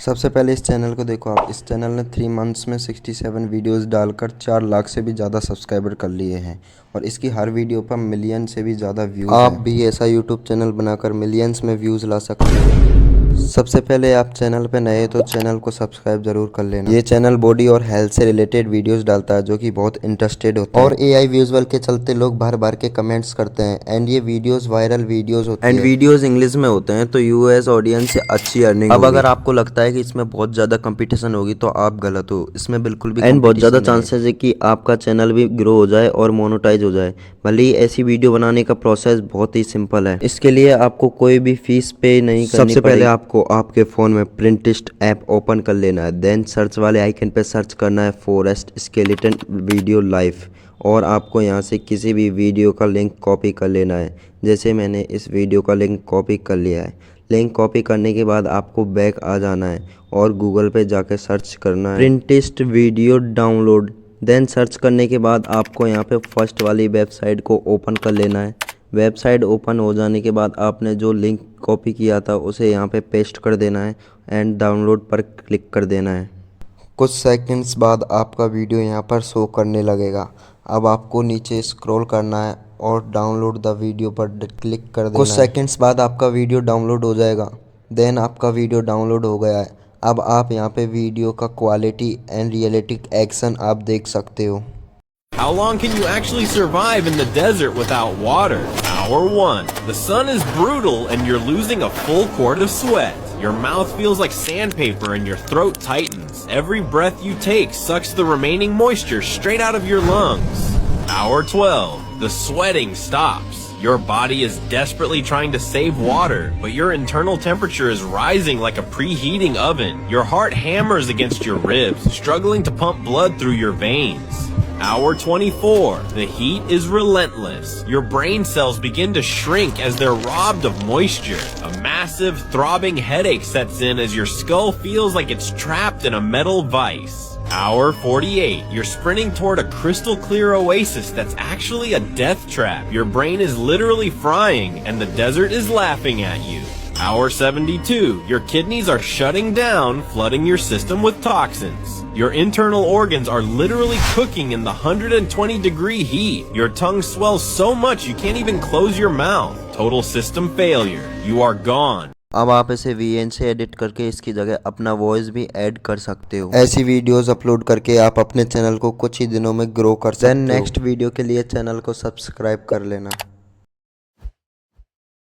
सबसे पहले इस चैनल को देखो आप। इस चैनल ने 3 मंथ्स में 67 वीडियोस डालकर 4 लाख से भी ज़्यादा सब्सक्राइबर कर लिए हैं और इसकी हर वीडियो पर मिलियन से भी ज़्यादा व्यूज़ हैं। आप भी ऐसा यूट्यूब चैनल बनाकर मिलियंस में व्यूज़ ला सकते हैं। सबसे पहले आप चैनल पे नए तो चैनल को सब्सक्राइब जरूर कर लेना। ये चैनल बॉडी और हेल्थ से रिलेटेड वीडियोस डालता है जो कि बहुत इंटरेस्टेड होता है और एआई विजुअल के चलते लोग भर भर के कमेंट्स करते हैं एंड ये वीडियोस वायरल वीडियोस होते हैं एंड वीडियोस इंग्लिश में होते हैं तो यूएस ऑडियंस से अच्छी अर्निंग। अब अगर आपको लगता है कि इसमें बहुत ज्यादा कंपटीशन होगी तो आप गलत हो। इसमें बिल्कुल भी एंड बहुत ज्यादा चांसेस है कि आपका चैनल भी ग्रो हो जाए और मोनेटाइज हो जाए। भले ही ऐसी वीडियो बनाने का प्रोसेस बहुत ही सिंपल है। इसके लिए आपको कोई भी फीस पे नहीं करनी पड़ेगी। सबसे पहले आपको आपके फ़ोन में प्रिंटिस्ट ऐप ओपन कर लेना है। देन सर्च वाले आइकन पे सर्च करना है फॉरेस्ट स्केलेटन वीडियो लाइफ और आपको यहाँ से किसी भी वीडियो का लिंक कॉपी कर लेना है। जैसे मैंने इस वीडियो का लिंक कॉपी कर लिया है। लिंक कॉपी करने के बाद आपको बैक आ जाना है और गूगल पे जाके सर्च करना है प्रिंटिस्ट वीडियो डाउनलोड। देन सर्च करने के बाद आपको यहाँ पे फर्स्ट वाली वेबसाइट को ओपन कर लेना है। वेबसाइट ओपन हो जाने के बाद आपने जो लिंक कॉपी किया था उसे यहाँ पे पेस्ट कर देना है एंड डाउनलोड पर क्लिक कर देना है। कुछ सेकंड्स बाद आपका वीडियो यहाँ पर शो करने लगेगा। अब आपको नीचे स्क्रॉल करना है और डाउनलोड द वीडियो पर क्लिक कर देना है। कुछ सेकंड्स बाद आपका वीडियो डाउनलोड हो जाएगा। देन आपका वीडियो डाउनलोड हो गया है। अब आप यहाँ पे वीडियो का क्वालिटी एंड रियलिस्टिक एक्शन आप देख सकते हो। How long can you actually survive in the desert without water? Hour 1. The sun is brutal and you're losing a full quart of sweat. Your mouth feels like sandpaper and your throat tightens. Every breath you take sucks the remaining moisture straight out of your lungs. Hour 12. The sweating stops. Your body is desperately trying to save water, but your internal temperature is rising like a preheating oven. Your heart hammers against your ribs, struggling to pump blood through your veins. Hour 24. The heat is relentless. Your brain cells begin to shrink as they're robbed of moisture. A massive throbbing headache sets in as your skull feels like it's trapped in a metal vice. Hour 48. You're sprinting toward a crystal clear oasis that's actually a death trap. Your brain is literally frying and the desert is laughing at you. Hour 72. Your kidneys are shutting down, flooding your system with toxins. Your internal organs are literally cooking in the 120-degree heat. Your tongue swells so much you can't even close your mouth. Total system failure. You are gone. अब आप इसे VN से edit करके इसकी जगह अपना voice भी add कर सकते हो। ऐसी वीडियोस अपलोड करके आप अपने चैनल को कुछ ही दिनों में ग्रो कर सकते हो। नेक्स्ट वीडियो के लिए चैनल को सब्सक्राइब कर लेना।